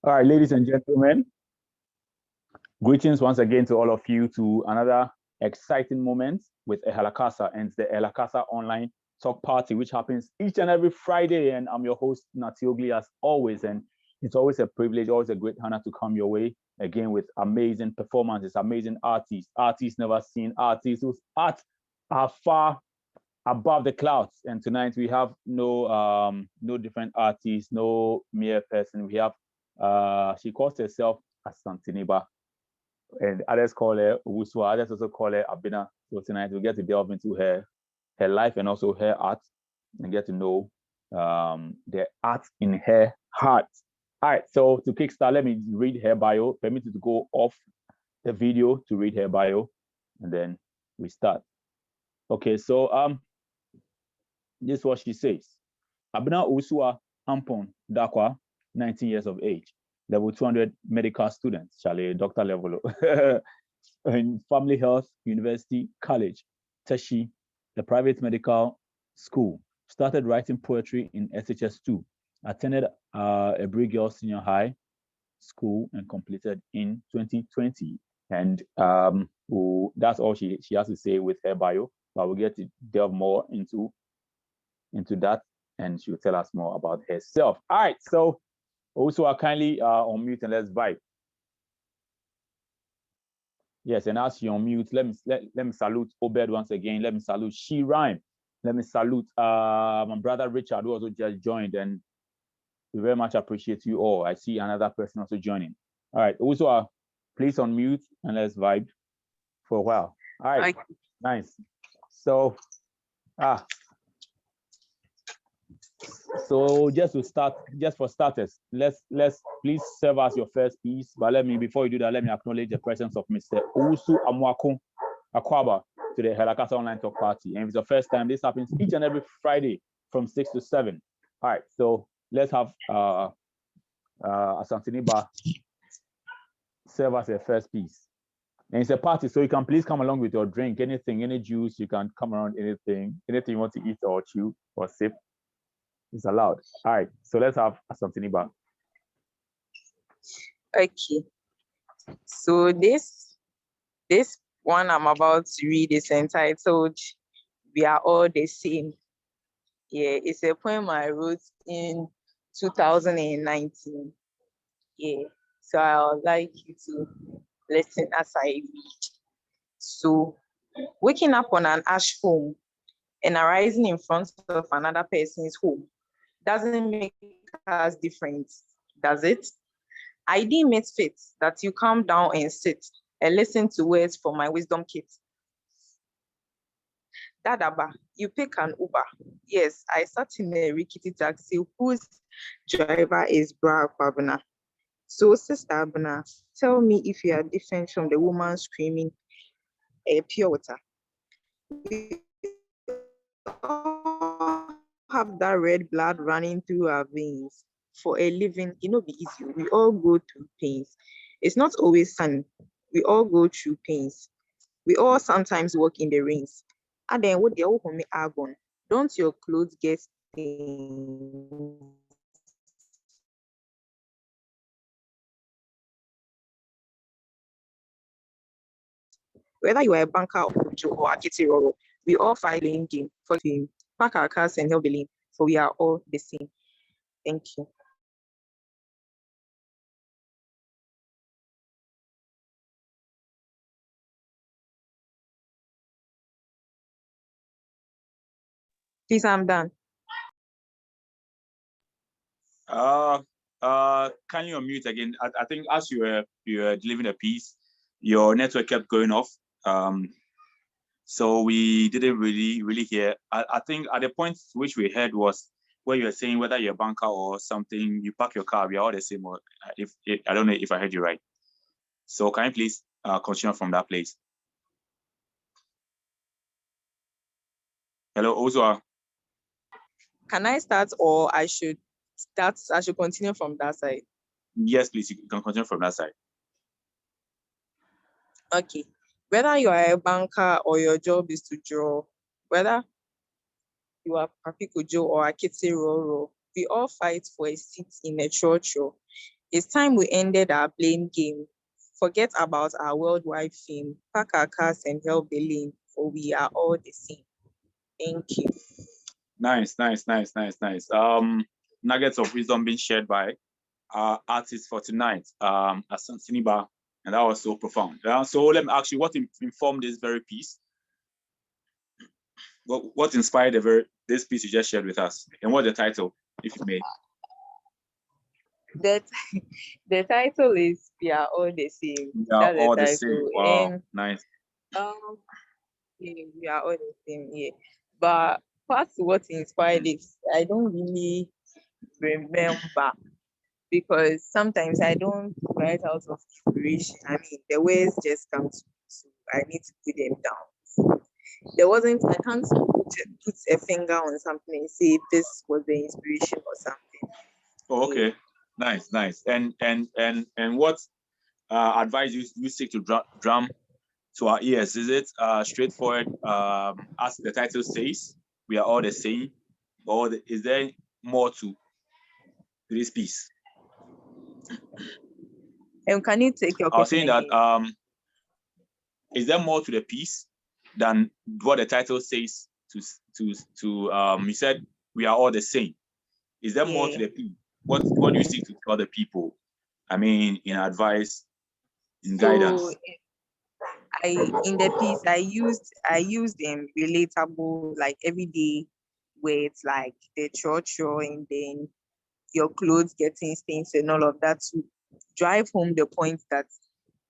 All right, ladies and gentlemen, greetings once again to all of you to another exciting moment with Ehalakasa and the Ehalakasa Online TalkParty, which happens each and every Friday. And I'm your host, Natiogli, as always. And it's always a privilege, always a great honor to come your way again with amazing performances, amazing artists never seen, artists whose art are far above the clouds. And tonight we have no different artist, no mere person. We have she calls herself Asante Ni Ba, and others call her Wuswa, others also call her Abina. So tonight we get to delve into her life and also her art and get to know the art in her heart. All right, so to kickstart, let me read her bio. Permit you to go off the video to read her bio, and then we start. Okay, so this is what she says. Abna Usua Ampon Dakwa, 19 years of age, level 200 medical student, Charlie, doctor level, in Family Health University College, Teshi, the private medical school. Started writing poetry in SHS2, attended a Brig Girls Senior High School and completed in 2020. And that's all she has to say with her bio, but we'll get to delve more into that, and she'll tell us more about herself. All right, so also I kindly on mute and let's vibe. Yes, and as you on mute, let me salute Obed once again. Let me salute She Rhyme. Let me salute my brother Richard, who also just joined, and we very much appreciate you all. I see another person also joining. All right, also please unmute and let's vibe for a while. All right, okay. Nice. So so just to start, just for starters, let's please serve us your first piece. But before you do that, let me acknowledge the presence of Mr. Usu Amwako Akwaba to the Helakasa Online TalkParty. And if it's the first time, this happens each and every Friday from 6 to 7. All right, so let's have Asante Ni Ba serve us your first piece. And it's a party, so you can please come along with your drink, anything, any juice, you can come around, anything you want to eat or chew or sip. It's allowed. All right, so let's have Asante Ni Ba. Okay. So this one I'm about to read is entitled "We Are All the Same." Yeah, it's a poem I wrote in 2019. Yeah, so I would like you to listen as I read. So, waking up on an ash home and arising in front of another person's home doesn't make us different, does it? I deem it fit that you calm down and sit and listen to words from my wisdom kit. Dadaba, you pick an Uber. Yes, I sat in a rickety taxi whose driver is Bra Kwabena. So, Sister Abena, tell me if you are different from the woman screaming a pure water. We all have that red blood running through our veins. For a living, it not be easy. We all go through pains. It's not always sunny. We all go through pains. We all sometimes walk in the rains. And then what the old homie argon? Don't your clothes get stains? Whether you are a banker or a kitty roro, we all fight playing game for him. Pack our cars and help believe, for we are all the same. Thank you. Please, I'm done. Can you unmute again? I think as you were delivering a piece, your network kept going off. So we didn't really hear. I think at the point which we heard was where you were saying whether you're a banker or something, you park your car, we are all the same. Or if I don't know if I heard you right. So can you please continue from that place? Hello, Ozwa. Can I start or I should start? I should continue from that side. Yes, please. You can continue from that side. Okay. Whether you are a banker or your job is to draw, whether you are Papiko Joe or a Kitty Roro, we all fight for a seat in a church. It's time we ended our blame game. Forget about our worldwide fame. Pack our cars and help the lane, for we are all the same. Thank you. Nice. Nuggets of wisdom being shared by our artist for tonight, Asante Ni Ba, and that was so profound. So let me ask you, what informed this very piece? What inspired this piece you just shared with us, and what's the title, if you may? The title is "We Are All the Same." We are all the same. Wow, And nice. yeah, we are all the same. Yeah, but part what inspired it, I don't really remember, because sometimes I don't write out of inspiration. I mean, the words just come to me, so I need to put them down. I can't put a finger on something and say this was the inspiration or something. Oh, okay, nice. And what advice you seek to drum to our ears? Is it straightforward, as the title says, we are all the same, or is there more to this piece? And can you take your I was question saying again? that is there more to the piece than what the title says? You said we are all the same. Is there more to the piece? What do you seek to tell the people? I mean, in advice, in guidance. In the piece I used relatable, like everyday words, like the church and then your clothes getting stains and all of that, to drive home the point that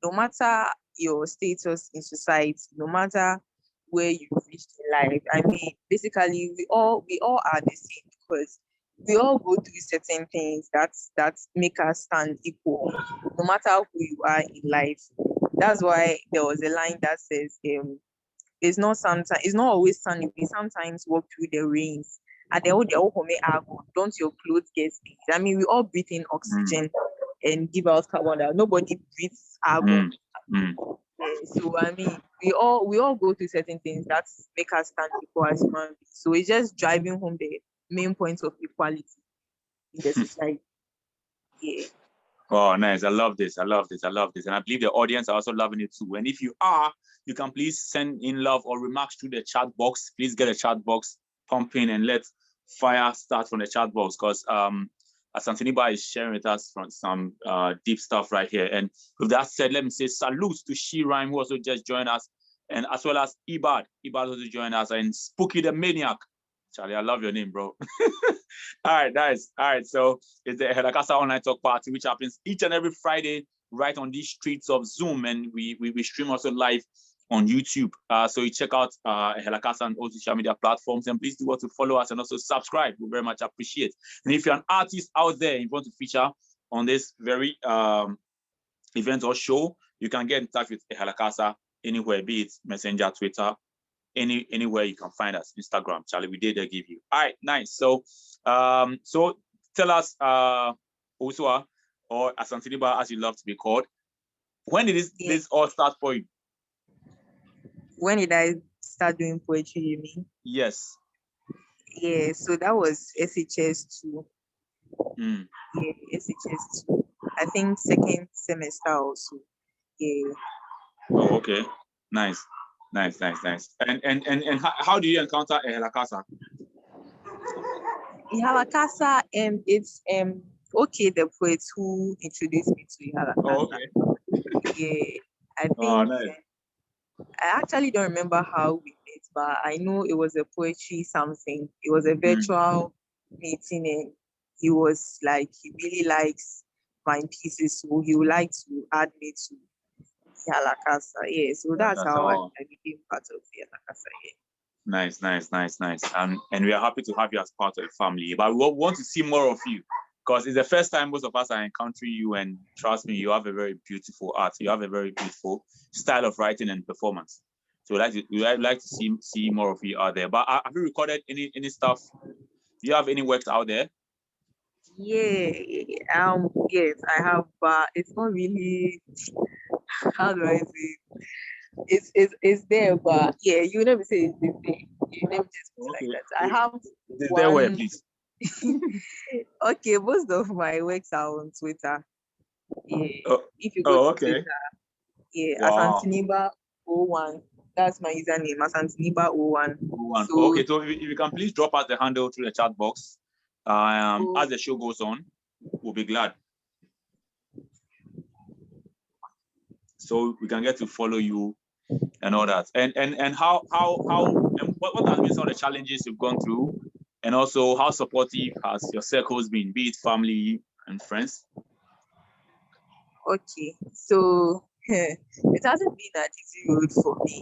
no matter your status in society, no matter where you've reached in life, I mean, basically we all are the same, because we all go through certain things that make us stand equal, no matter who you are in life. That's why there was a line that says, it's not always sunny. We sometimes walk through the rains. At the old don't your clothes get stains? I mean, we all breathe in oxygen and give out carbon dioxide. Nobody breathes argon. So I mean, we all go through certain things that make us stand equal as human beings. So it's just driving home the main point of equality in the society. Yeah. Oh, nice. I love this. And I believe the audience are also loving it too. And if you are, you can please send in love or remarks through the chat box. Please get a chat box pumping and let fire start from the chat box, because Asante Ni Ba is sharing with us from some deep stuff right here. And with that said, let me say salutes to She Rhyme, who also just joined us, and as well as Ibad. Ibad also joined us, and Spooky the Maniac. Charlie, I love your name, bro. All right, nice. All right, so it's the Ehelakasa Online Talk Party, which happens each and every Friday right on these streets of Zoom, and we stream also live on YouTube. So you check out Ehelakasa on all social media platforms, and please do want to follow us and also subscribe. We very much appreciate. And if you're an artist out there and you want to feature on this very event or show, you can get in touch with Ehelakasa anywhere, be it Messenger, Twitter, anywhere you can find us. Instagram, Charlie, we did give you. All right, nice. So so tell us, Osua, or Asante Ni Ba, as you love to be called, when did this all start for you? When did I start doing poetry, you mean? Yes. Yeah, so that was SHS2. Yeah, SHS2. I think second semester also. Yeah. Oh, okay. Nice. And how do you encounter Ehelakasa? Ihalakasa, it's okay, the poet who introduced me to Ihalakasa. Oh, okay. Yeah, I think nice. I actually don't remember how we met, but I know it was a poetry something. It was a virtual meeting, and he was like, he really likes my pieces, so he would like to add me to Ihalakasa. Yeah, so that's how I became part of Ihalakasa. Yeah. Nice. And we are happy to have you as part of the family. But we want to see more of you, because it's the first time most of us are encountering you, and trust me, you have a very beautiful art. You have a very beautiful style of writing and performance. So we'd like to see more of you out there. But have you recorded any stuff? Do you have any works out there? Yeah, yes, I have, but it's not really, how do I say it? It's there, but yeah, you never say it's there. You never just put it like that. I have there where, please. Okay, most of my works are on Twitter. Yeah. Oh, If you go to okay. Twitter, yeah, Wow. Asante Ni Ba 01. That's my username, Asante Ni Ba 01. So, Okay, so if you can please drop us the handle through the chat box. As the show goes on, we'll be glad. So we can get to follow you and all that. And how and what has been some of the challenges you've gone through, and also how supportive has your circles been, be it family and friends? okay, so it hasn't been an easy road for me.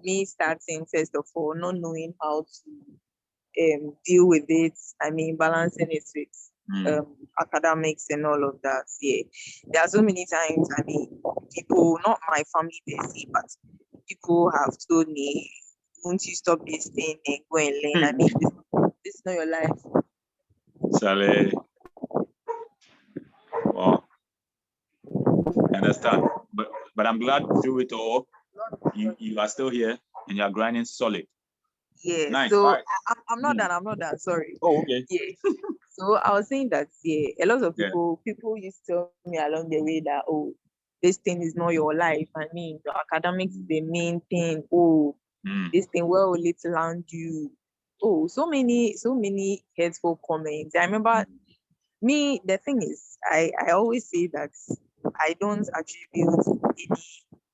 Me starting first of all, not knowing how to deal with it. I mean, balancing it with academics and all of that. Yeah, there are so many times. I mean, people, not my family per se, but people have told me, "Won't you stop this thing and go and learn?" I mean, this is not your life. Chalet. Wow. I understand. But I'm glad through it all, you are still here and you're grinding solid. Yeah, Nice. so Right. I'm not done. I'm not done. Sorry. Oh, okay. Yeah. So I was saying that a lot of Yeah. people used to tell me along the way that, oh, this thing is not your life. I mean, your academics is the main thing. Oh, this thing, where will it land you? Oh, so many hurtful comments. I remember me, the thing is, I always say that I don't attribute any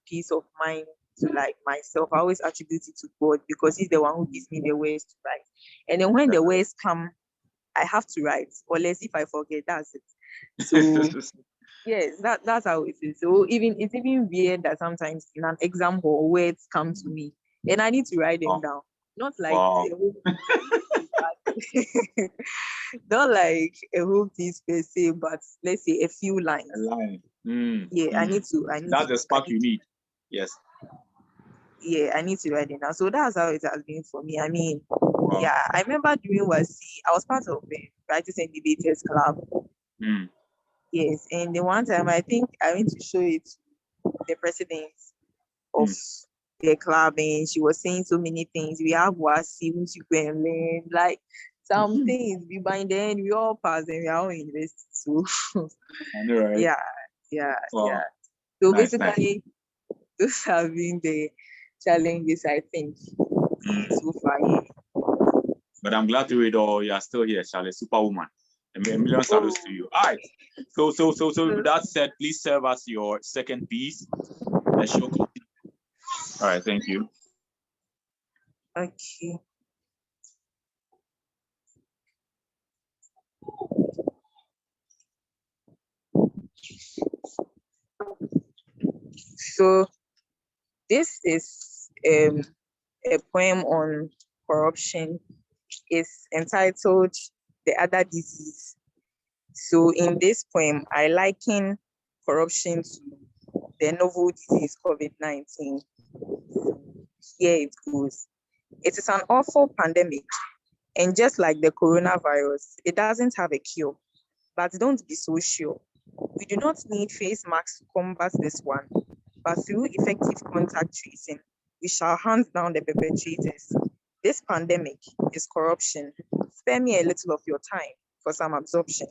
peace of mind to like myself. I always attribute it to God because He's the one who gives me the words to write. And then when the words come, I have to write, or less if I forget, that's it. So yes, that's how it is. So it's even weird that sometimes in an exam hall words come to me and I need to write them down. Not like Wow. a whole not like a whole piece per se, but let's say a few lines. A line. Yeah, I need That's the spark you to need. Yes. yeah, I need to write it down. So that's how it has been for me. I mean, Wow. yeah, I remember during WASI, I was part of the Writers and Debaters Club. Yes, and the one time I think I went to show it to the president of the club, and she was saying so many things. We have WASI, once you go and learn, like some things. We by then we all pass and we are all invested. So I know, right? Yeah. Wow. So Nice. basically, those have been the challenges I think so far. Yeah. But I'm glad to read all. You are still here, Charlie, superwoman. A million salutes to you. All right. So with that said, please serve us your second piece. The show continues. All right, thank you. Okay. So this is a poem on corruption. It's entitled "The Other Disease." So in this poem, I liken corruption to the novel disease COVID-19. Here it goes. It is an awful pandemic, and just like the coronavirus, it doesn't have a cure. But don't be so sure. We do not need face masks to combat this one, but through effective contact tracing, we shall hunt down the perpetrators. This pandemic is corruption. Spare me a little of your time for some absorption.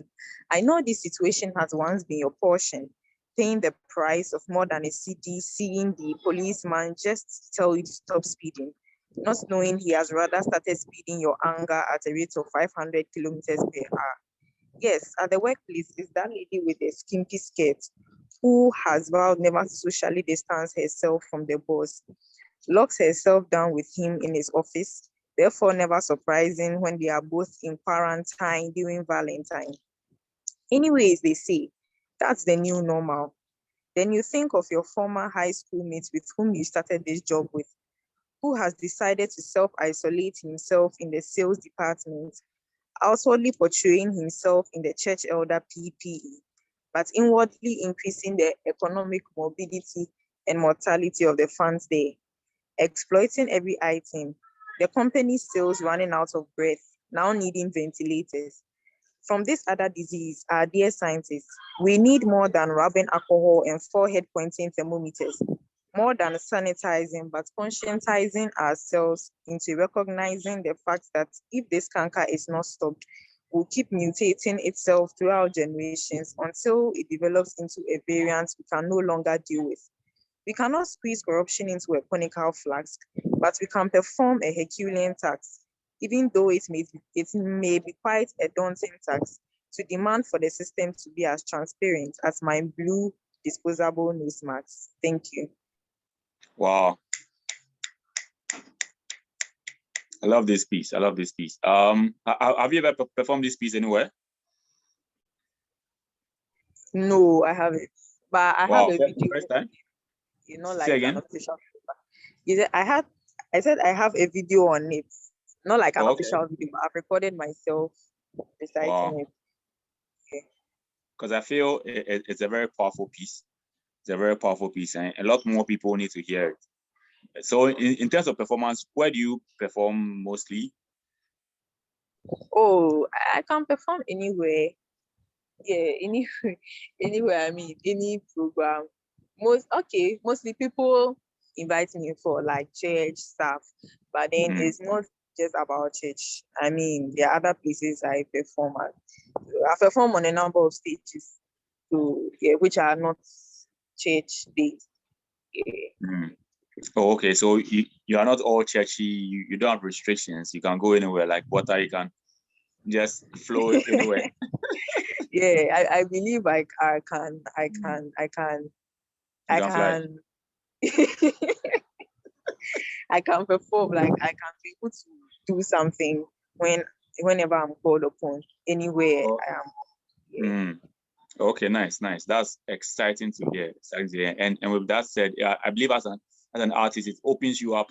I know this situation has once been your portion, paying the price of more than a city, seeing the policeman just tell you to stop speeding, not knowing he has rather started speeding your anger at a rate of 500 kilometers per hour. Yes, at the workplace is that lady with the skimpy skirt who has vowed never to socially distance herself from the boss, locks herself down with him in his office, therefore never surprising when they are both in quarantine during Valentine. Anyways, they say, that's the new normal. Then you think of your former high school mates with whom you started this job with, who has decided to self-isolate himself in the sales department, outwardly portraying himself in the church elder PPE, but inwardly increasing the economic morbidity and mortality of the funds there, exploiting every item, the company's sales running out of breath, now needing ventilators. From this other disease, our dear scientists, we need more than rubbing alcohol and forehead pointing thermometers, more than sanitizing, but conscientizing ourselves into recognizing the fact that if this canker is not stopped, will keep mutating itself throughout generations until it develops into a variant we can no longer deal with. We cannot squeeze corruption into a conical flask, but we can perform a Herculean task, even though it may be quite a daunting task to demand for the system to be as transparent as my blue disposable nose masks. Thank you. Wow. I love this piece. Have you ever performed this piece anywhere? No, I haven't. But I have a video. First time? Like an official paper. I said I have a video on it. Not like an official video, but I've recorded myself reciting it. Because I feel it's a very powerful piece. It's a very powerful piece, and a lot more people need to hear it. So in terms of performance, where do you perform mostly? Oh, I can perform anywhere. Yeah, anywhere. I mean, any program. Mostly people invite me for like church stuff, but then it's not just about church. I mean, there are other places I perform at. I perform on a number of stages, which are not church days. Yeah. Oh, okay. So you are not all churchy. You don't have restrictions. You can go anywhere like water. You can just flow everywhere. Yeah, I believe I can I can perform, like I can be able to do something whenever I'm called upon, anywhere I am. Yeah. Okay, nice. That's exciting to hear. And with that said, I believe as an artist, it opens you up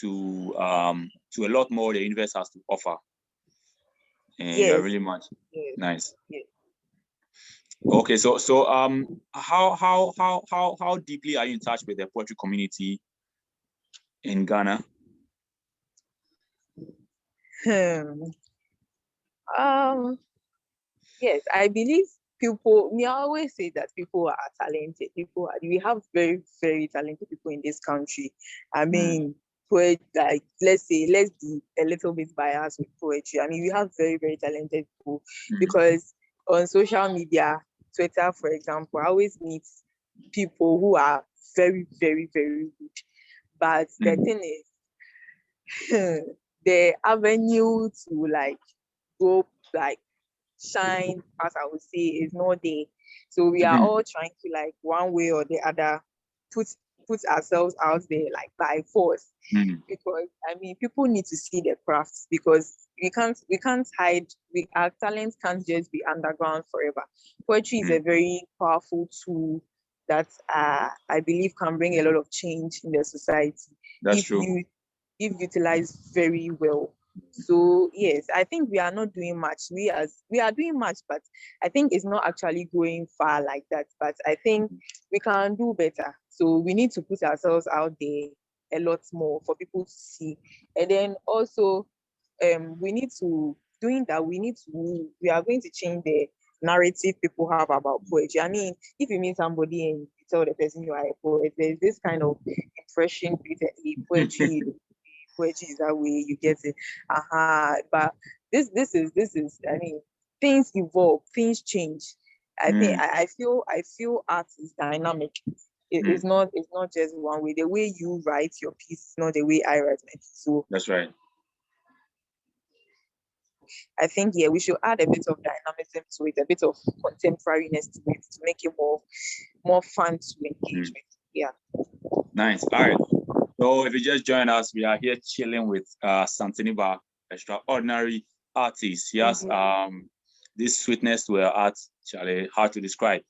to a lot more the universe has to offer. And you're really much nice. Yes. Okay, so how deeply are you in touch with the poetry community in Ghana? Yes, I believe I always say that people are talented. We have very, very talented people in this country. I mean, like let's be a little bit biased with poetry. I mean, we have very, very talented people because on social media, Twitter, for example, I always meet people who are very, very, very good. But the thing is, the avenue to like go like shine, as I would say, is not there. So we are all trying to like one way or the other put ourselves out there like by force. Because I mean people need to see the crafts because we can't hide. Our talents can't just be underground forever. Poetry is a very powerful tool that I believe can bring a lot of change in the society. That's true. If utilized very well. So yes, I think we are not doing much. We are doing much, but I think it's not actually going far like that. But I think we can do better. So we need to put ourselves out there a lot more for people to see. And then also we are going to change the narrative people have about poetry. I mean, if you meet somebody and you tell the person you are a poet, there's this kind of impression poetry is that way, you get it. But this is I mean, things evolve, things change. I feel art is dynamic. It's not just one way. The way you write your piece is not the way I write my piece. So that's right. I think we should add a bit of dynamism to it, a bit of contemporariness to it to make it more fun to engage with. Yeah. Nice. All right. So if you just join us, we are here chilling with Asante Ni Ba, extraordinary artist. He has this sweetness to her art, Charlie, hard to describe.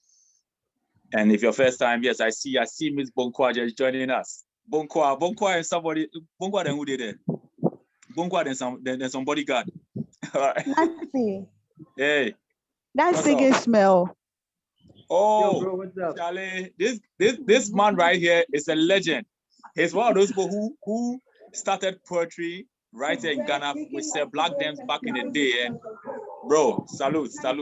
And if your first time, yes, I see Miss Bonkwa just joining us. Bonkwa and somebody, Bonkwa then who did it? Bonkwa then some bodyguard. All right. Nothing. Hey. That's singing smell. Oh, yo, bro, what's up? Charlie, this man right here is a legend. He's one of those people who started poetry right here in Ghana with Sir Black Dams back in the day. And bro, salute. And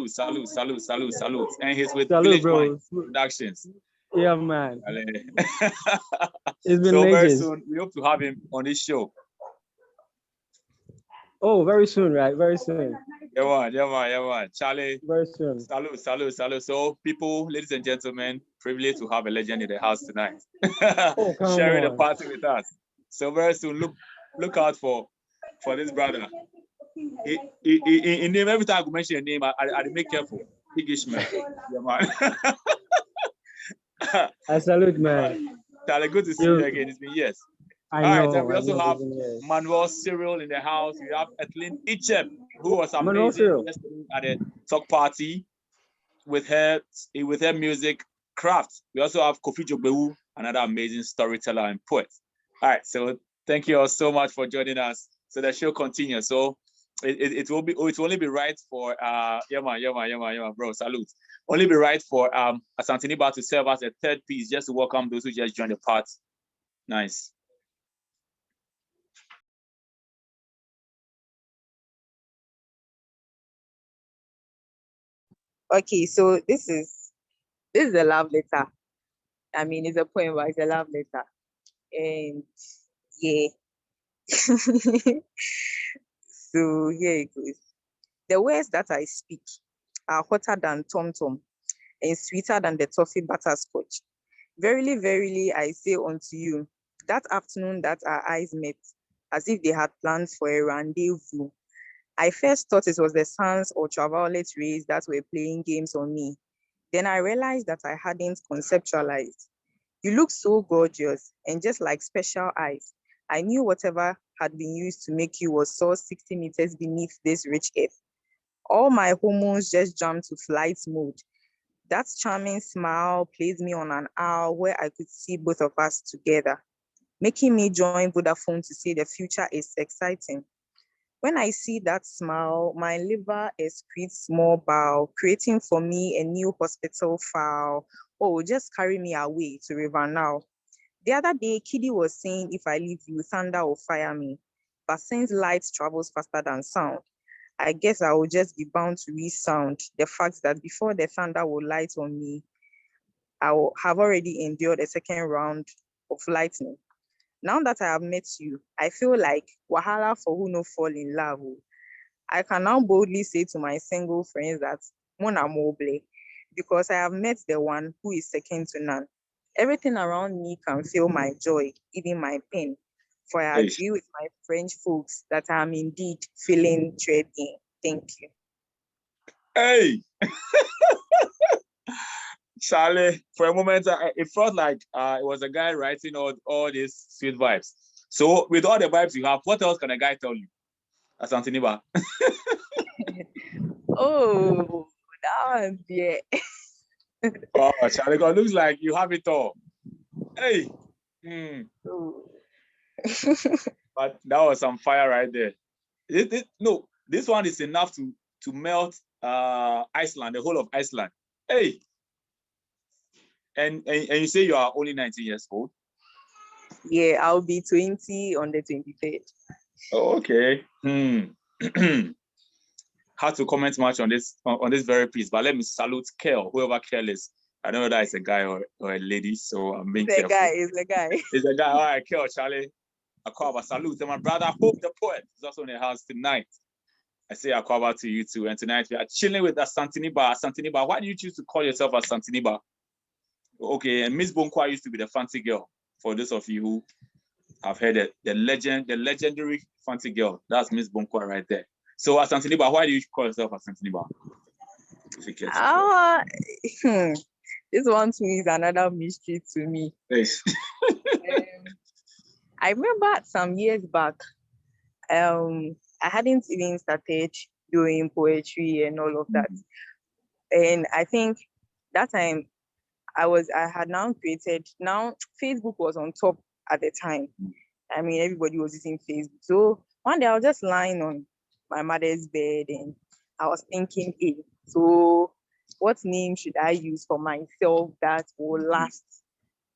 he's with Village Mind Productions. Yeah, man. It's been so very soon. We hope to have him on this show. Oh, very soon, right? Very soon. Yeah, man. Charlie, Very soon. salute. So, people, ladies and gentlemen, privileged to have a legend in the house tonight. Oh, come Sharing the on. party with us. So very soon, look out for this brother. In name, every time I mention your name, I make careful. Big Ishmael. Yeah, man. I salute, man. Charlie, good to see you again. It's been years. I All know. right, then we also have Yes. Manuel Cyril in the house. We have Etlin Ichem, who was Manuel amazing Cyril. yesterday at the talk party with her music craft. We also have Kofi Jogbewu, another amazing storyteller and poet. All right, so thank you all so much for joining us. So the show continues. So it will only be right for yeah man, bro, salute. Only be right for Asante Ni Ba to serve us a third piece just to welcome those who just joined the party. Nice. Okay, so this is a love letter. I mean, it's a poem, but it's a love letter. And yeah. So here it goes. The words that I speak are hotter than tom tom and sweeter than the toffee butterscotch. Verily, verily, I say unto you, that afternoon that our eyes met, as if they had planned for a rendezvous, I first thought it was the sun's ultraviolet rays that were playing games on me. Then I realized that I hadn't conceptualized. You look so gorgeous, and just like special eyes, I knew whatever had been used to make you was sourced 60 meters beneath this rich earth. All my hormones just jumped to flight mode. That charming smile placed me on an hour where I could see both of us together, making me join Vodafone to say the future is exciting. When I see that smile, my liver excretes small bowel, creating for me a new hospital file. Oh, just carry me away to River now. The other day, Kiddy was saying if I leave you, thunder will fire me. But since light travels faster than sound, I guess I will just be bound to resound the fact that before the thunder will light on me, I will have already endured a second round of lightning. Now that I have met you, I feel like wahala for who no fall in love. I can now boldly say to my single friends that Mona Moble, because I have met the one who is second to none. Everything around me can feel my joy, even my pain. For I agree with my French folks that I am indeed feeling trading. Thank you. Hey, Charlie, for a moment, it felt like it was a guy writing all these sweet vibes. So, with all the vibes you have, what else can a guy tell you? Asante Ni Ba. Oh, that one, yeah. Oh, Charlie, God, looks like you have it all. Hey. Oh. But that was some fire right there. No, this one is enough to melt Iceland, the whole of Iceland. Hey. And you say you are only 19 years old? Yeah, I'll be 20 on the 23rd. Oh, okay. Hard to comment much on this very piece, but let me salute Kel, whoever Kel is. I don't know whether it's a guy or a lady, so I'm being careful. It's a guy. It's a guy. All right, Kel, Charlie. Akwaba, salute. And my brother, Hope the Poet, is also in the house tonight. I say Akwaba to you too. And tonight we are chilling with Asante Ni Ba. Asante Ni Ba, why do you choose to call yourself Asante Ni Ba? Okay, and Miss Bonkwa used to be the fancy girl. For those of you who have heard it, the legendary fancy girl. That's Miss Bonkwa right there. So Asante Ni Ba, why do you call yourself Asante Ni Ba? This one too is another mystery to me. Yes. I remember some years back, I hadn't even started doing poetry and all of that. And I think that time I had now created, now Facebook was on top at the time. I mean, everybody was using Facebook. So one day I was just lying on my mother's bed and I was thinking, hey, so what name should I use for myself that will last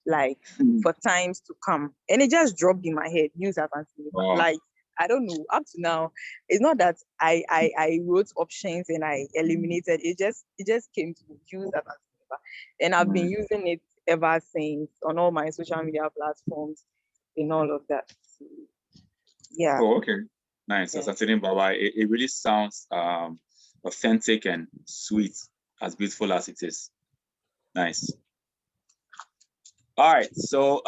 like for times to come? And it just dropped in my head, use Asante Ni Ba. Like, I don't know, up to now, it's not that I wrote options and I eliminated, it just came to use Asante Ni Ba. And I've been using it ever since on all my social media platforms and all of that. Yeah. Oh, okay. Nice. Yeah. Asante Ni Ba, it really sounds authentic and sweet, as beautiful as it is. Nice. All right, so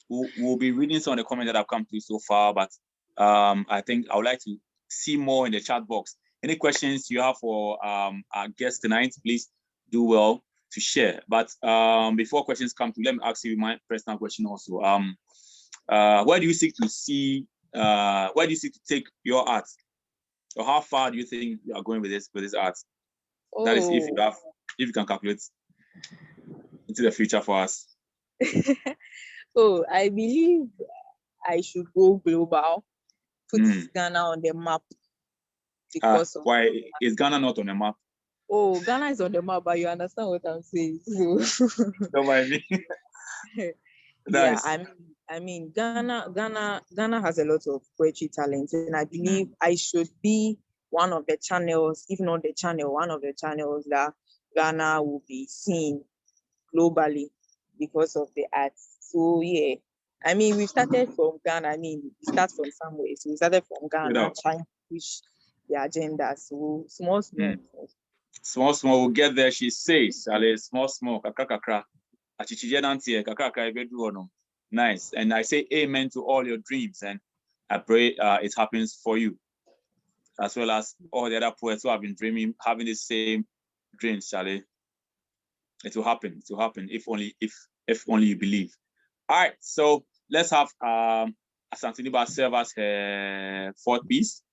we'll be reading some of the comments that have come through so far, but I think I would like to see more in the chat box. Any questions you have for our guest tonight, please do well to share. But before questions come through, let me ask you my personal question also. Where do you seek to see? Where do you seek to take your art, or how far do you think you are going with this art? Oh. That is, if you can calculate into the future for us. Oh, I believe I should go global, put Ghana on the map. Because why is Ghana not on the map? Oh, Ghana is on the map, but you understand what I'm saying. So. Don't mind me. Nice. Yeah, I mean, Ghana has a lot of poetry talent, and I believe I should be one of the channels, if not the channel, one of the channels that Ghana will be seen globally because of the arts. So yeah, I mean, we started from Ghana. I mean, we start from somewhere. So we started from Ghana, trying to push the agenda. So small. Small, we'll get there, she says. Small, kakra. Nice. And I say amen to all your dreams, and I pray it happens for you, as well as all the other poets who have been dreaming, having the same dreams, Charlie. It will happen. It will happen if only you believe. All right, so let's have Asante Ni Ba serve us her fourth piece.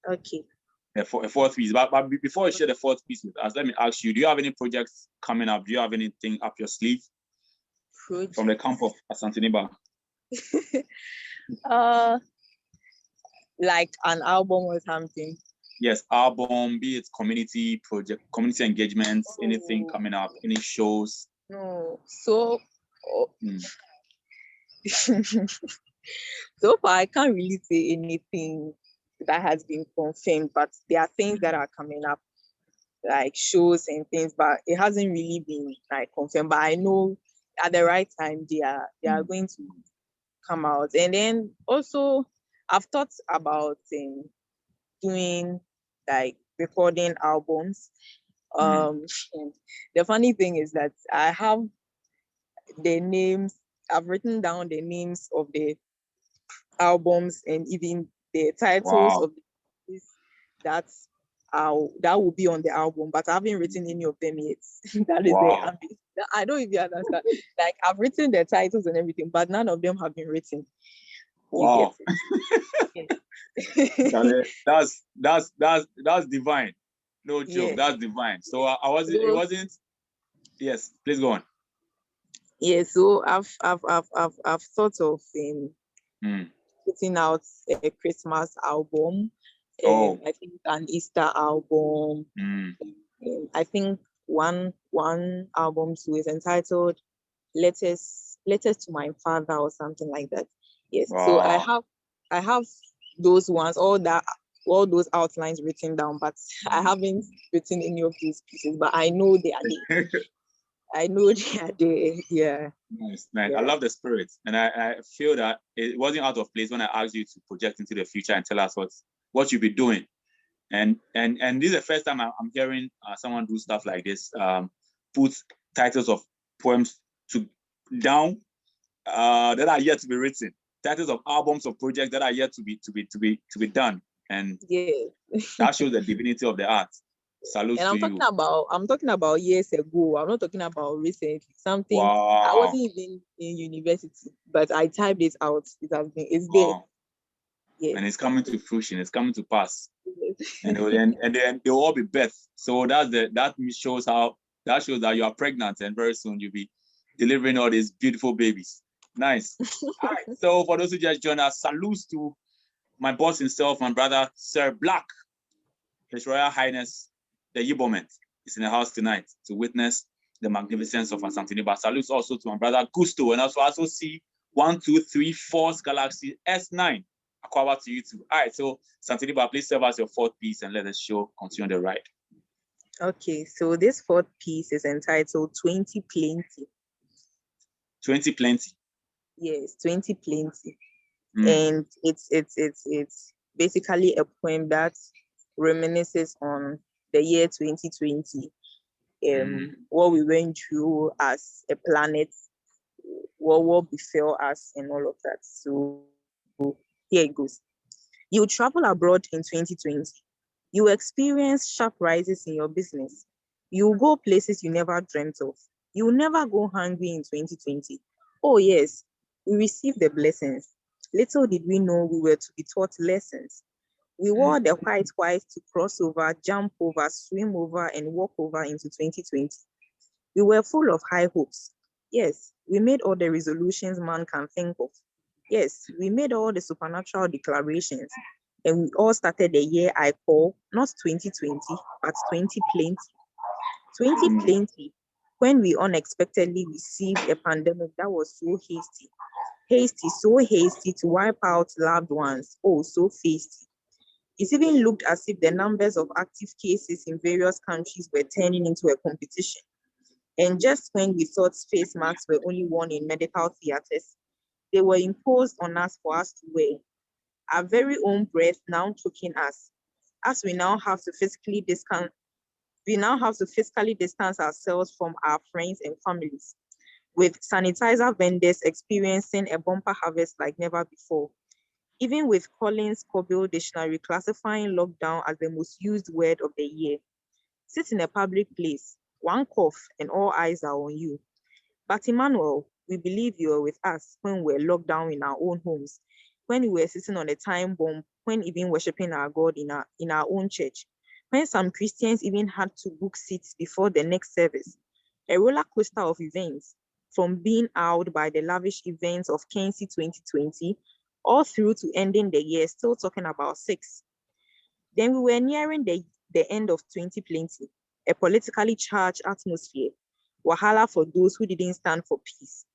Okay. A fourth piece. But before you share the fourth piece with us, let me ask you: do you have any projects coming up? Do you have anything up your sleeve from the camp of Asante Ni Ba? Like an album or something. Yes, album, be it community project, community engagements, anything coming up, any shows. No, so so far I can't really say anything that has been confirmed, but there are things that are coming up, like shows and things, but it hasn't really been like confirmed. But I know at the right time they are going to come out. And then also I've thought about doing like recording albums. The funny thing is that I have the names, I've written down the names of the albums and even the titles of the that will be on the album, but I haven't written any of them yet. That is the ambition. I don't even understand. Like I've written the titles and everything, but none of them have been written. Wow. That's divine. No joke. Yeah. That's divine. So it wasn't. Yes, please go on. Yeah, so I've thought of putting out a Christmas album. I think an Easter album. I think one album too is entitled Letters to My Father or something like that. Yes. Wow. So I have those ones, all those outlines written down, but I haven't written any of these pieces, but I know they are there. I know they are there. Yeah. Nice. Yeah. I love the spirit. And I feel that it wasn't out of place when I asked you to project into the future and tell us what you'll be doing. And this is the first time I'm hearing someone do stuff like this, put titles of poems down that are yet to be written, titles of albums of projects that are yet to be done. And that shows the divinity of the art. Salute and to you. I'm talking about years ago. I'm not talking about recently. Something I wasn't even in university, but I typed it out. It's there. Yeah. And it's coming to fruition. It's coming to pass. and then they'll all be birthed. So that shows that you are pregnant, and very soon you'll be delivering all these beautiful babies. Nice. All right. So for those who just joined us, salutes to my boss himself, my brother, Sir Black, His Royal Highness, the Yiboment, is in the house tonight to witness the magnificence of Asante Ni Ba. Salutes also to my brother Gusto, and also see 1, 2, 3, 4 Galaxy S9. Akwawa to you too. All right, so Asante Ni Ba, please serve us your fourth piece and let the show continue the ride. Okay, so this fourth piece is entitled 20 Plenty. 20 Plenty. Yes, 20 Plenty. And it's basically a poem that reminisces on the year 2020, what we went through as a planet, what befell us, and all of that. So here it goes. You travel abroad in 2020. You experience sharp rises in your business. You go places you never dreamt of. You will never go hungry in 2020. Oh yes, we received the blessings. Little did we know we were to be taught lessons. We wore the white to cross over, jump over, swim over, and walk over into 2020. We were full of high hopes. Yes, we made all the resolutions man can think of. Yes, we made all the supernatural declarations. And we all started the year I call not 2020, but 2020. 2020, when we unexpectedly received a pandemic that was so so hasty to wipe out loved ones. Oh, so hasty. It even looked as if the numbers of active cases in various countries were turning into a competition. And just when we thought face masks were only worn in medical theaters, they were imposed on us for us to wear. Our very own breath now choking us, as we now have to physically distance ourselves from our friends and families, with sanitizer vendors experiencing a bumper harvest like never before. Even with Collins Cobble Dictionary classifying lockdown as the most used word of the year. Sit in a public place, one cough, and all eyes are on you. But Emmanuel, we believe you were with us when we were locked down in our own homes, when we were sitting on a time bomb, when even worshiping our God in our own church, when some Christians even had to book seats before the next service. A roller coaster of events, from being out by the lavish events of Kensi 2020, all through to ending the year still talking about sex. Then we were nearing the end of 2020, a politically charged atmosphere, wahala for those who didn't stand for peace.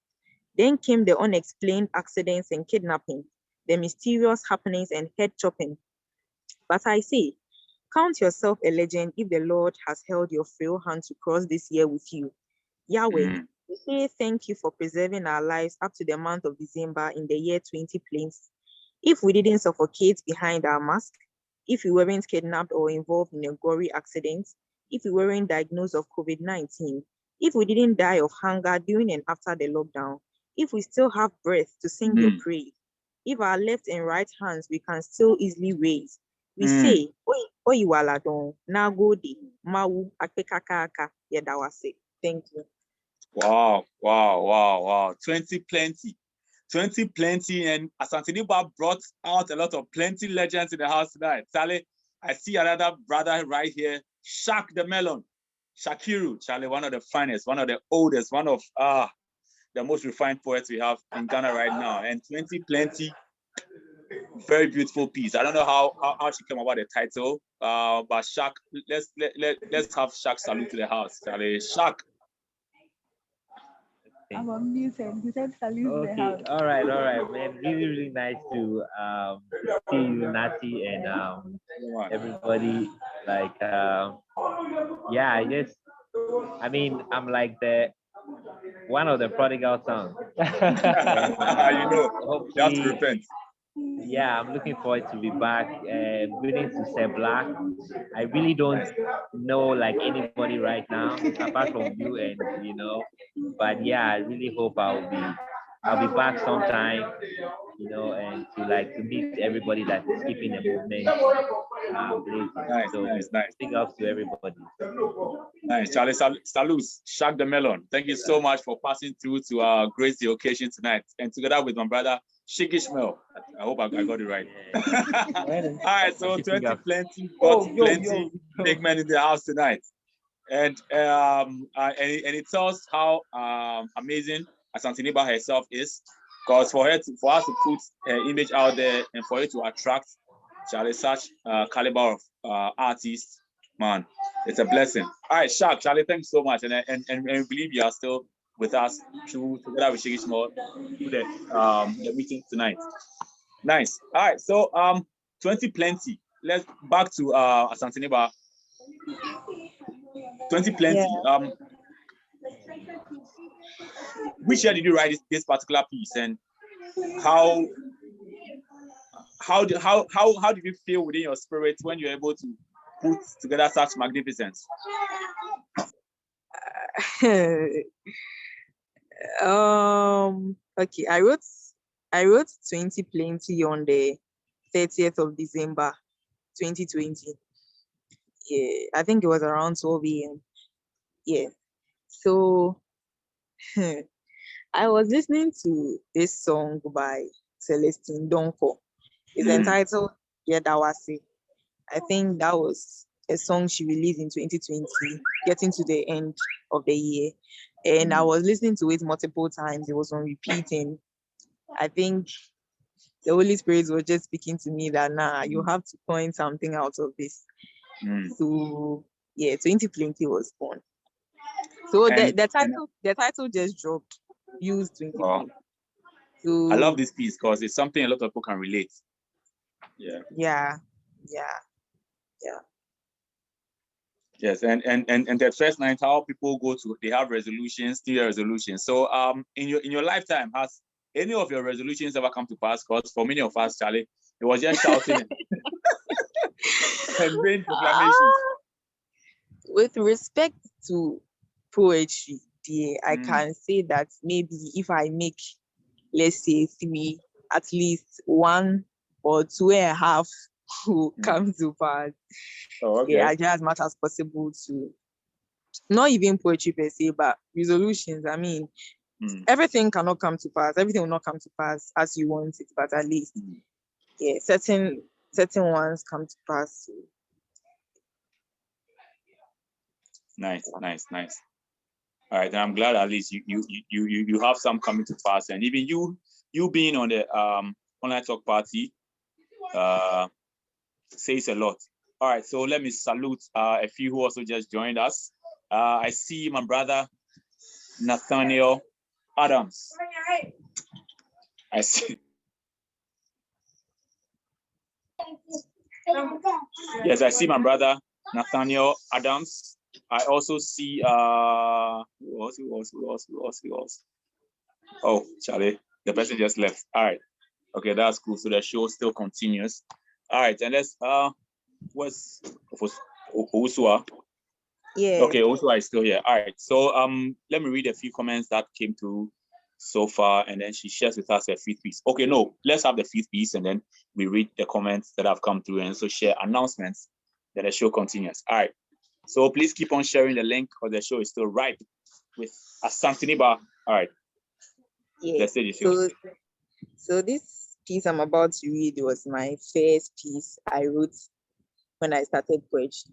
Then came the unexplained accidents and kidnapping, the mysterious happenings and head chopping. But I say, count yourself a legend if the Lord has held your frail hand to cross this year with you. Yahweh, we say thank you for preserving our lives up to the month of December in the year 2020. If we didn't suffocate behind our mask, if we weren't kidnapped or involved in a gory accident, if we weren't diagnosed of COVID-19, if we didn't die of hunger during and after the lockdown, if we still have breath to sing your praise, if our left and right hands we can still easily raise, we say, Oyiwaladon, Nagodi, Mau, Akekakaka, Yedawase. Thank you. Wow. 2020. 2020, and Asante Ni Ba brought out a lot of plenty legends in the house tonight. Charlie, I see another brother right here, Shak the Melon. Shakiru, Charlie, one of the finest, one of the oldest, one of the most refined poets we have in Ghana right now. And 2020, very beautiful piece. I don't know how she came about the title, but Shak, let's have Shak salute to the house. Charlie, Shak. I'm unmuted. He said salute the house. All right, man. Really nice to see you, Nati, and everybody. Like, yeah, I'm like the one of the prodigal sons. You have to repent. Yeah, I'm looking forward to be back. Greetings to Sir Black. I really don't know like anybody right now apart from you, and but yeah, I really hope I'll be back sometime, and to meet everybody that is keeping the movement. Nice. Big ups to everybody. Nice, Charlie. Salutes, Shak the Melon. Thank you so much for passing through to grace the occasion tonight, and together with my brother Shigishmel. I hope I got it right. All right, so 2020 got plenty big men in the house tonight, and it tells how amazing Asante Ni Ba herself is, because for us to put her image out there and for it to attract Charlie such caliber of artists, man, it's a blessing. All right, Shak, Charlie, thanks so much, and we believe you are still with us together with Shigishmo to the meeting tonight. Nice. All right, so 2020. Let's back to Asante Ni Ba. 2020. Yeah. Which year did you write this particular piece, and how did you feel within your spirit when you're able to put together such magnificence? Okay, I wrote 20 plenty on the 30th of December 2020. Yeah, I think it was around 12 a.m. Yeah. So I was listening to this song by Celestine Donko. It's entitled Yedawase. I think that was a song she released in 2020, getting to the end of the year. And I was listening to it multiple times. It was on repeating. I think the Holy Spirit was just speaking to me that you have to point something out of this. So yeah, 2020 was born. So the title just dropped. Use 2020. So I love this piece because it's something a lot of people can relate. Yeah. Yes, and the first night, how people go to, they have resolutions, New Year resolutions. So in your lifetime, has any of your resolutions ever come to pass? Because for many of us, Charlie, it was just shouting and vain proclamations. With respect to poetry, I can say that maybe if I make, let's say, 3, at least 1 or 2.5 will come to pass. Oh, okay. Yeah, as much as possible to, not even poetry per se, but resolutions. I mean, everything cannot come to pass. Everything will not come to pass as you want it, but at least, yeah, certain ones come to pass. Nice. All right, and I'm glad at least you have some coming to pass, and even you being on the online talk party says a lot. All right, so let me salute a few who also just joined us. I see my brother Nathaniel Adams. I see. Yes, I see my brother Nathaniel Adams. I also see who else? Oh, Charlie, the person just left. All right. Okay, that's cool. So the show still continues. All right, and let's what's Osua? Yeah. Okay, Osua is still here. All right. So let me read a few comments that came through so far, and then she shares with us her fifth piece. Okay, no, let's have the fifth piece, and then we read the comments that have come through, and so share announcements that the show continues. All right. So please keep on sharing the link, because the show is still ripe with Asante Ni Ba. All right. Yeah. So this piece I'm about to read was my first piece I wrote when I started poetry.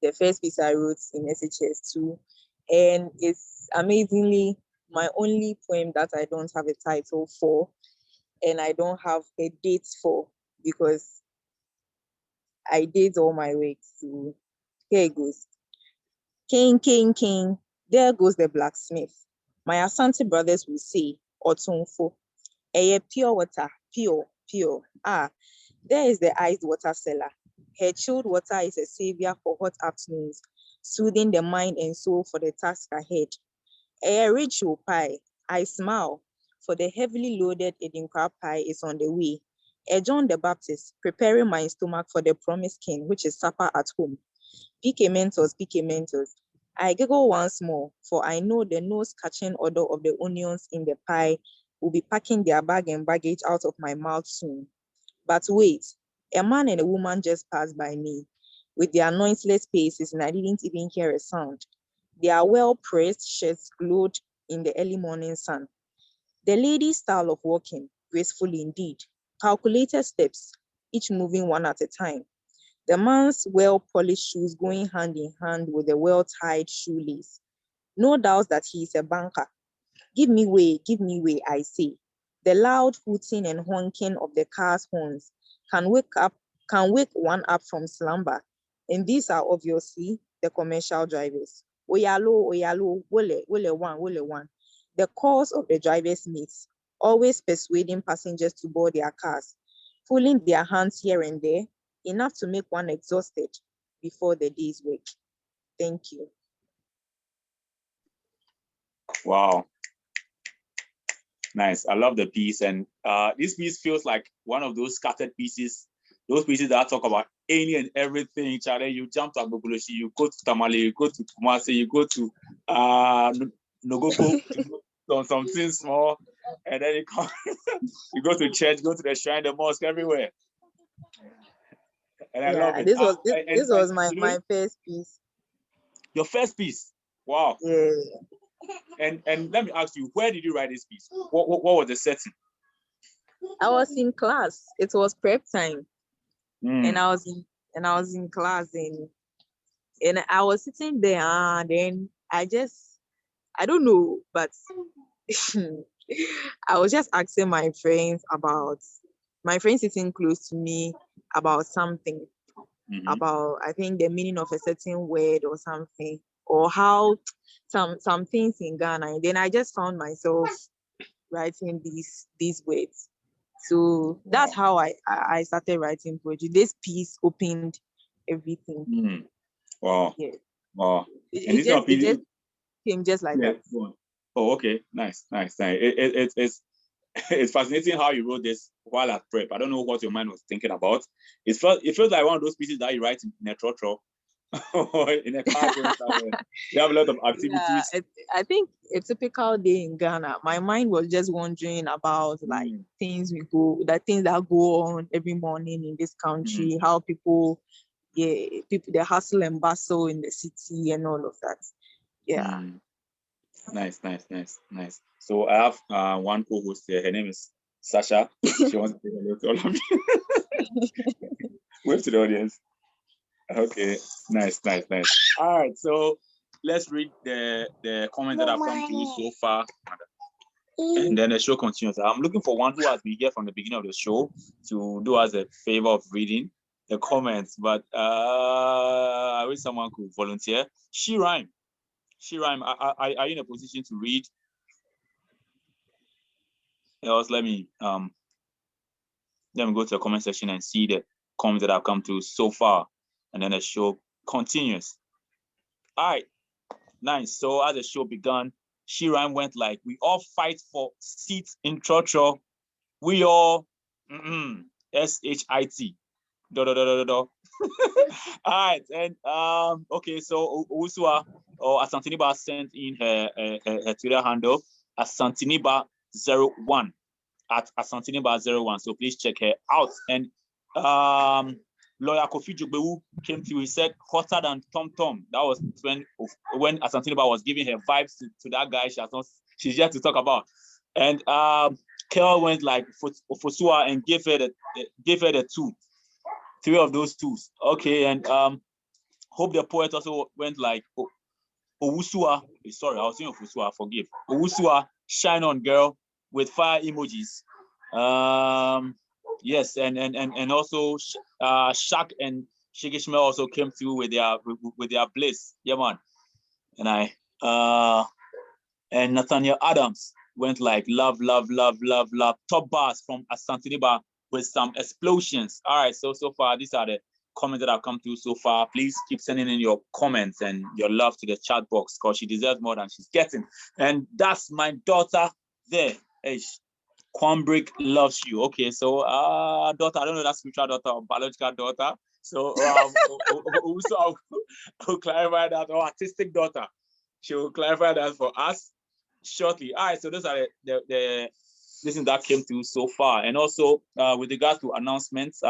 The first piece I wrote in SHS2, and it's amazingly my only poem that I don't have a title for, and I don't have a date for, because I date all my work. So here it goes. King, king, king, there goes the blacksmith. My Asante brothers will say, Otunfo. Pure water, pure. There is the iced water seller. Her chilled water is a savior for hot afternoons, soothing the mind and soul for the task ahead. Ritual pie, I smile, for the heavily loaded Edinkwa pie is on the way. John the Baptist, preparing my stomach for the promised king, which is supper at home. PK Mentos. I giggle once more, for I know the nose-catching odor of the onions in the pie will be packing their bag and baggage out of my mouth soon. But wait, a man and a woman just passed by me with their noiseless paces, and I didn't even hear a sound. Their well-pressed shirts glowed in the early morning sun. The lady's style of walking, graceful indeed, calculated steps, each moving one at a time. The man's well-polished shoes going hand in hand with a well-tied shoelace. No doubt that he is a banker. Give me way, I say. The loud hooting and honking of the car's horns can wake one up from slumber. And these are obviously the commercial drivers. Oyalo, wole one. The calls of the driver's mates, always persuading passengers to board their cars, pulling their hands here and there, enough to make one exhausted before the day's work. Thank you. Wow. Nice. I love the piece. And this piece feels like one of those scattered pieces those pieces that talk about any and everything, Charlie. You jump to Agbogoloshi, you go to Tamale, you go to Kumasi, you go to Nogoko, on something small, and then you come, you go to church, go to the shrine, the mosque, everywhere. And I love it. This was my first piece. Your first piece. Wow. Yeah. And let me ask you, where did you write this piece? What was the setting? I was in class. It was prep time. And I was in class and I was sitting there and then I don't know, but I was just asking my friends sitting close to me about something, about I think the meaning of a certain word or something, or how some things in Ghana. And then I just found myself writing these words. So that's how I started writing poetry. This piece opened everything. Wow. Yeah. Wow. It just came just like that. Oh, okay. Nice. It's fascinating how you wrote this while at prep. I don't know what your mind was thinking about. It feels like one of those pieces that you write in a trotro or in a car. You have a lot of activities. Yeah, I think a typical day in Ghana, my mind was just wondering about like things that go on every morning in this country, how people, the hustle and bustle in the city and all of that. Yeah. Nice. So I have one co-host here. Her name is Sasha. She wants to say hello to all of you. Wave to the audience. Okay, nice. All right, so let's read the comments that have come through so far, and then the show continues. I'm looking for one who has been here from the beginning of the show to do us a favor of reading the comments, but I wish someone could volunteer. She rhyme. Are you in a position to read? Else, let me go to the comment section and see the comments that have come through so far, and then the show continues. All right, nice. So as the show began, She rhyme went like, we all fight for seats in Churchill. We all SHIT. All right, and okay, so Usua or Asante Ni Ba sent in her Twitter handle, Asante Ni Ba 01 at Asante Ni Ba 01. So please check her out. And Lawyer Kofi Jugbewu came through. He said hotter than Tom Tom. That was when Asante Ni Ba was giving her vibes to that guy. She's yet to talk about. And Kel went like Fosua and gave her the two. Three of those twos. Okay, and Hope the Poet also went like Owusua. Sorry, I was saying Owusua, forgive. Owusua, shine on girl with fire emojis. Yes, and also Shaq and Shigishma also came through with their bliss. Yeah, man. And and Nathaniel Adams went like love. Top bars from Asante Ni Ba with some explosions. All right, so far these are the comments that have come through so far. Please keep sending in your comments and your love to the chat box because she deserves more than she's getting. And that's my daughter there. Hey, Kwambrick loves you. Okay, so daughter, I don't know if that's spiritual daughter or biological daughter. So also I'll clarify that, or artistic daughter. She will clarify that for us shortly. All right, so those are the listen that came through so far. And also with regards to announcements,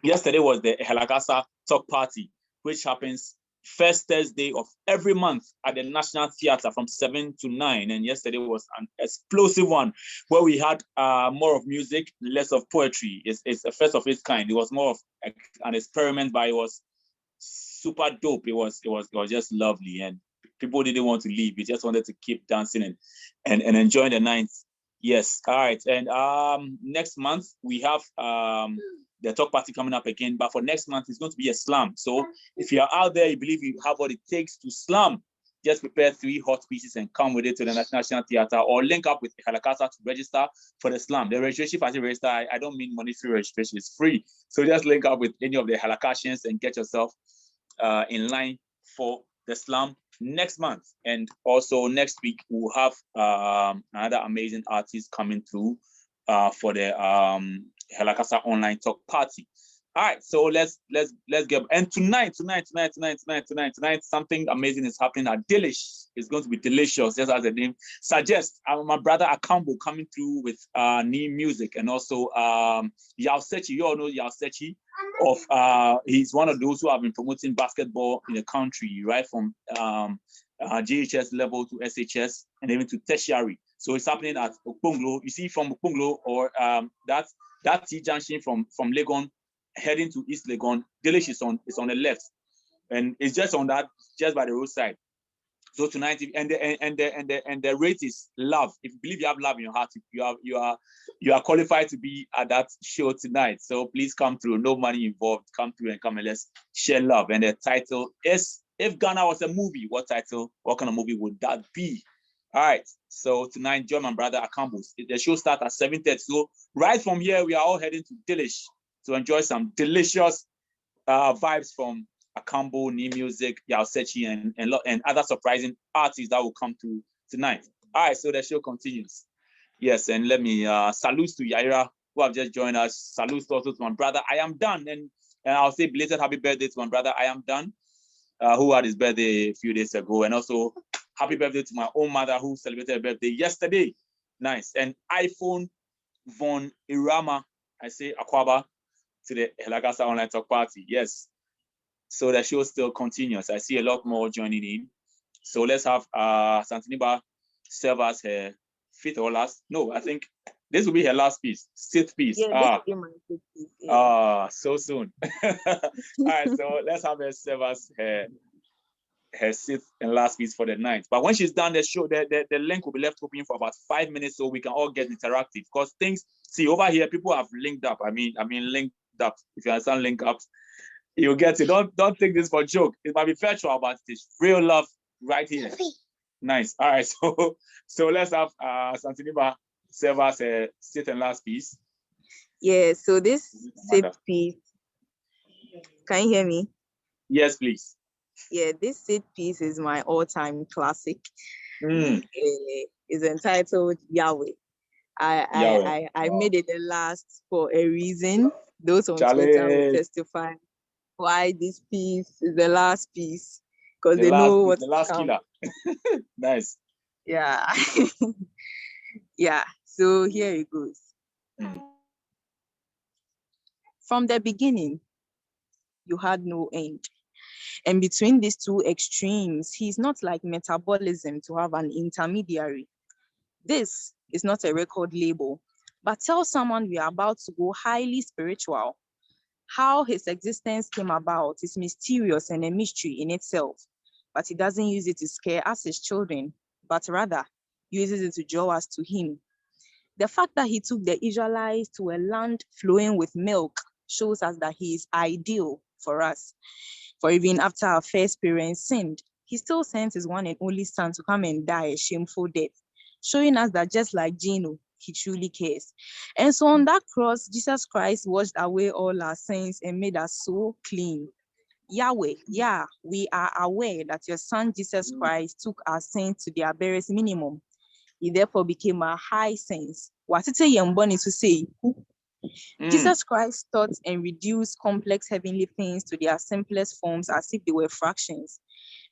yesterday was the Halakasa Talk Party, which happens first Thursday of every month at the National Theatre from 7 to 9. And yesterday was an explosive one where we had more of music, less of poetry. It's a first of its kind. It was more of an experiment, but it was super dope. It was just lovely, and people didn't want to leave. We just wanted to keep dancing and enjoying the night. Yes. All right. And next month we have the talk party coming up again, but for next month it's going to be a slam. So if you are out there, you believe you have what it takes to slam, just prepare 3 hot pieces and come with it to the National Theatre, or link up with Halakasa to register for the slam. The registration for the register, I don't mean money-free registration, it's free. So just link up with any of the Halakasians and get yourself in line for the slam next month. And also next week we'll have another amazing artist coming through for the Helakasa Online Talk Party. All right, so let's get, and tonight, something amazing is happening at Delish. It's going to be delicious, just as the name suggests. My brother Akambo coming through with new music, and also Yaosechi. You all know Yaosechi. He's one of those who have been promoting basketball in the country, right from GHS level to SHS, and even to tertiary. So it's happening at Okponglo. You see from Okponglo, or that T junction from Legon heading to East Legon. Delish is on the left, and it's just by the roadside. So tonight, and the rate is love. If you believe you have love in your heart, you are qualified to be at that show tonight. So please come through. No money involved. Come through and come and let's share love. And the title is, if Ghana was a movie, what kind of movie would that be? All right. So tonight, join my brother Akambo. The show starts at 7:30. So right from here, we are all heading to Delish to enjoy some delicious vibes from Akambo, new music, Yaosechi, and other surprising artists that will come to tonight. All right, so the show continues. Yes, and let me salute to Yaira, who have just joined us. Salute also to my brother. I am done, and I'll say belated happy birthday to my brother. I am done, who had his birthday a few days ago, and also happy birthday to my own mother, who celebrated her birthday yesterday. Nice. And iPhone Von Irama, I say Akwaba, to the Helakasa Online Talk Party. Yes. So the show still continues. I see a lot more joining in. So let's have Asante Ni Ba serve us her fifth or last. No, I think this will be her last piece, sixth piece. Yeah, this will be my fifth piece. Yeah. So soon. All right, so let's have her serve us her sixth and last piece for the night. But when she's done the show, the link will be left open for about 5 minutes so we can all get interactive. Because things, see, over here, people have linked up. I mean linked up. If you understand link ups, you'll get it. Don't take this for a joke. It might be virtual, but it's real love right here. Nice. All right. So let's have Asante Ni Ba serve us a sixth and last piece. Yeah. So this sixth piece. Can you hear me? Yes, please. Yeah. This sixth piece is my all-time classic. Mm. It's entitled Yahweh. I made it the last for a reason. Those on Twitter will testify why this piece is the last piece, because they know what's the last killer. Nice. Yeah. Yeah. So here it goes. From the beginning, you had no end. And between these two extremes, he's not like metabolism to have an intermediary. This is not a record label, but tell someone we are about to go highly spiritual. How his existence came about is mysterious and a mystery in itself, but he doesn't use it to scare us his children, but rather uses it to draw us to him. The fact that he took the Israelites to a land flowing with milk shows us that he is ideal for us. For even after our first parents sinned, he still sent his one and only son to come and die a shameful death, showing us that just like Gino, he truly cares. And so on that cross, Jesus Christ washed away all our sins and made us so clean. Yahweh, yeah, we are aware that your son Jesus Christ took our sins to their barest minimum. He therefore became a high sense. What it is to say? Jesus Christ taught and reduced complex heavenly things to their simplest forms as if they were fractions.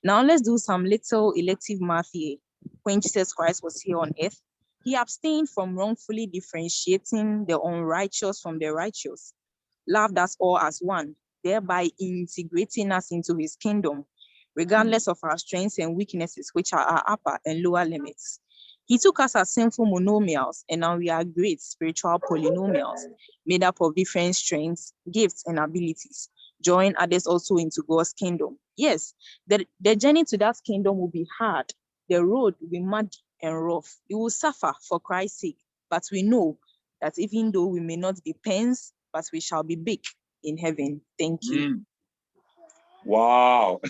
Now let's do some little elective math here. When Jesus Christ was here on earth, he abstained from wrongfully differentiating the unrighteous from the righteous, loved us all as one, thereby integrating us into his kingdom, regardless of our strengths and weaknesses, which are our upper and lower limits. He took us as sinful monomials, and now we are great spiritual polynomials, made up of different strengths, gifts, and abilities, drawing others also into God's kingdom. Yes, the journey to that kingdom will be hard. The road will be muddy and rough. We will suffer for Christ's sake, but we know that even though we may not be pens, but we shall be big in heaven. Thank you. Wow.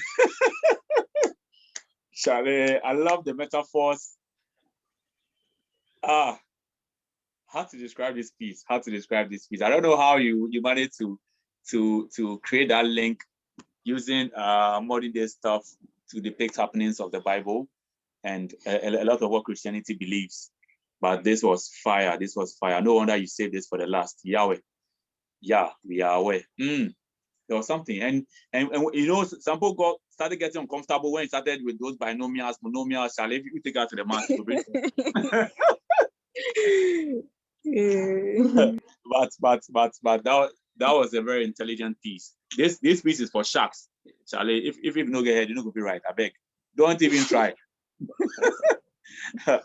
Charlie, I love the metaphors. How to describe this piece? I don't know how you managed to create that link using modern day stuff to depict happenings of the Bible and a lot of what Christianity believes. But this was fire. No wonder you saved this for the last. Yahweh. Yeah, we are aware. There was something, and you know, some people started getting uncomfortable when it started with those binomials, monomials. Shall if you take out to the math, but that was a very intelligent piece. This piece is for sharks. Charlie, if you don't get ahead, you're not gonna be right. I beg, don't even try.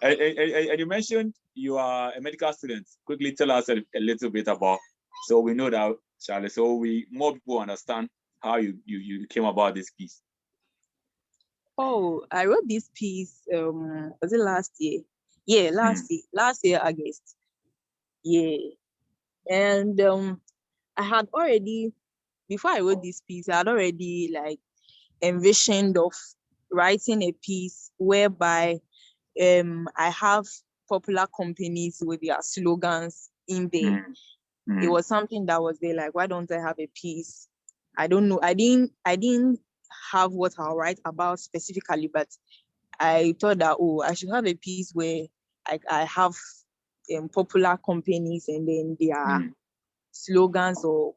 And you mentioned you are a medical student. Quickly tell us a little bit about, so we know that, Charlie, so more people understand how you came about this piece. Oh, I wrote this piece, was it last year? Yeah, last year, August. Yeah. And I had already, before I wrote this piece, I had already like envisioned of writing a piece whereby I have popular companies with their slogans in there. It was something that was there, like, why don't I have a piece? I don't know. I didn't have what I'll write about specifically, but I thought that, I should have a piece where I have popular companies and then their slogans or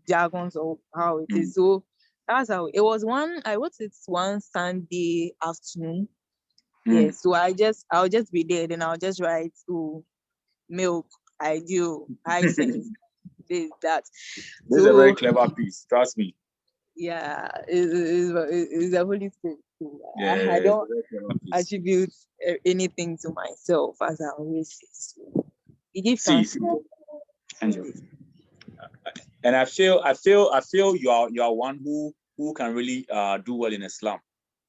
jargons or how it is. So that's how it was. I wrote it one Sunday afternoon. Yeah, so I'll just be there, then I'll just write, milk, ideal, high sense, that. This is a very clever piece, trust me. Yeah, it's a holy school. Yeah, I don't attribute anything to myself, as I always say. So you give thanks. And I feel you are one who can really do well in Islam.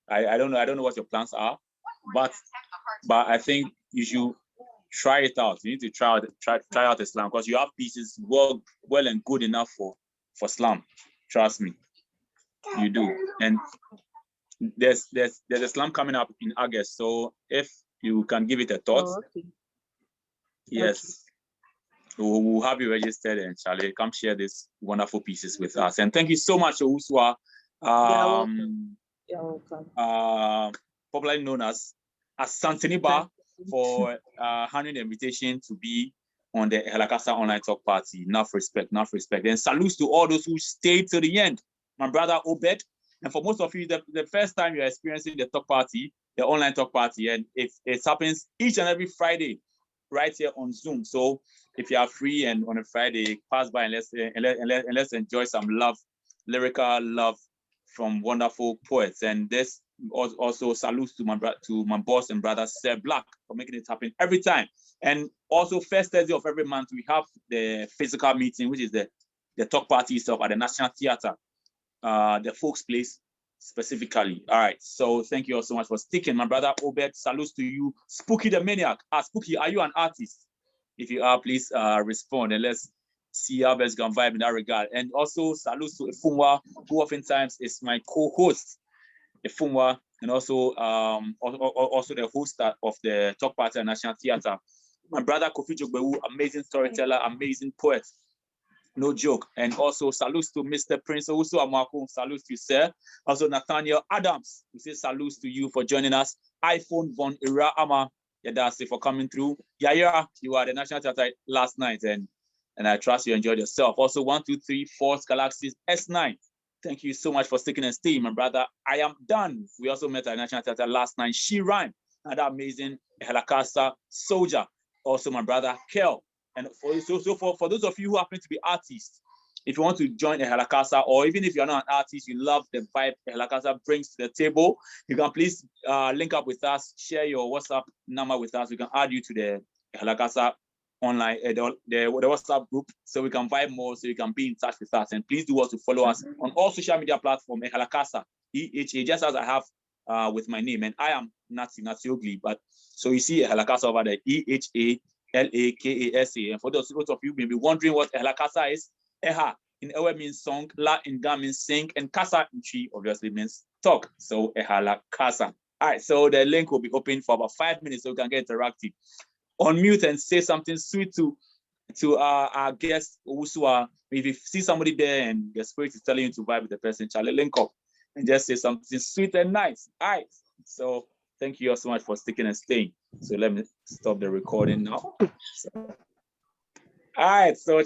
I don't know what your plans are, but I think you should try it out. You need to try out Islam, because you have pieces well and good enough for Islam. Trust me, you do. And there's Islam coming up in August, so if you can give it a thought, yes. We'll have you registered, and Charlie, come share these wonderful pieces with us. And thank you so much, Owusua, popularly known as Asante Ni Ba, for handing the invitation to be on the Helakasa Online Talk Party. Enough respect. And salutes to all those who stayed to the end. My brother Obed, and for most of you, the first time you're experiencing the talk party, the online talk party, and it happens each and every Friday, right here on Zoom. So if you are free and on a Friday, pass by and let's enjoy some lyrical love from wonderful poets. And this also salutes to my boss and brother Sir Black for making it happen every time. And also first Thursday of every month, we have the physical meeting, which is the talk party itself at the National Theatre, the Folks Place specifically. All right, so thank you all so much for sticking. My brother Obed, salutes to you. Spooky the Maniac. Spooky, are you an artist? If you are, please respond, and let's see how best can vibe in that regard. And also salutes to Efumwa, who oftentimes is my co-host, Efumwa, and also also the host of the Talk Party at National Theatre. My brother Kofi Jogbewu, amazing storyteller, amazing poet. No joke. And also salutes to Mr. Prince Owusu Amako. Salutes to you, sir. Also Nathaniel Adams. We say salutes to you for joining us. iPhone Von Ira Ama. Yeah, that's it for coming through. Yeah, you are the National Theatre last night, and I trust you enjoyed yourself. Also 123 Galaxies S9. Thank you so much for sticking and staying, my brother. I am done. We also met at National Theatre last night. She Rhyme, another amazing Helakasa soldier. Also my brother Kel. And for those of you who happen to be artists, if you want to join a Helakasa, or even if you're not an artist, you love the vibe Helakasa brings to the table, you can please link up with us, share your WhatsApp number with us. We can add you to the Helakasa online, the WhatsApp group, so we can vibe more, so you can be in touch with us. And please do also follow us on all social media platforms, Helakasa, EHA, just as I have with my name. And I am Nati Ogli, but so you see Helakasa over there, EHA. Lakasa. And for those of you who may be wondering what Helakasa is, Eha in Ewe means song, La in Ga means sing, and Kasa in Chi obviously means talk. So Helakasa. All right, so the link will be open for about 5 minutes so we can get interactive. Unmute and say something sweet to our guest Owusua. If you see somebody there and the spirit is telling you to vibe with the person, Charlie, link up and just say something sweet and nice. All right, so thank you all so much for sticking and staying. So let me stop the recording now. All right, so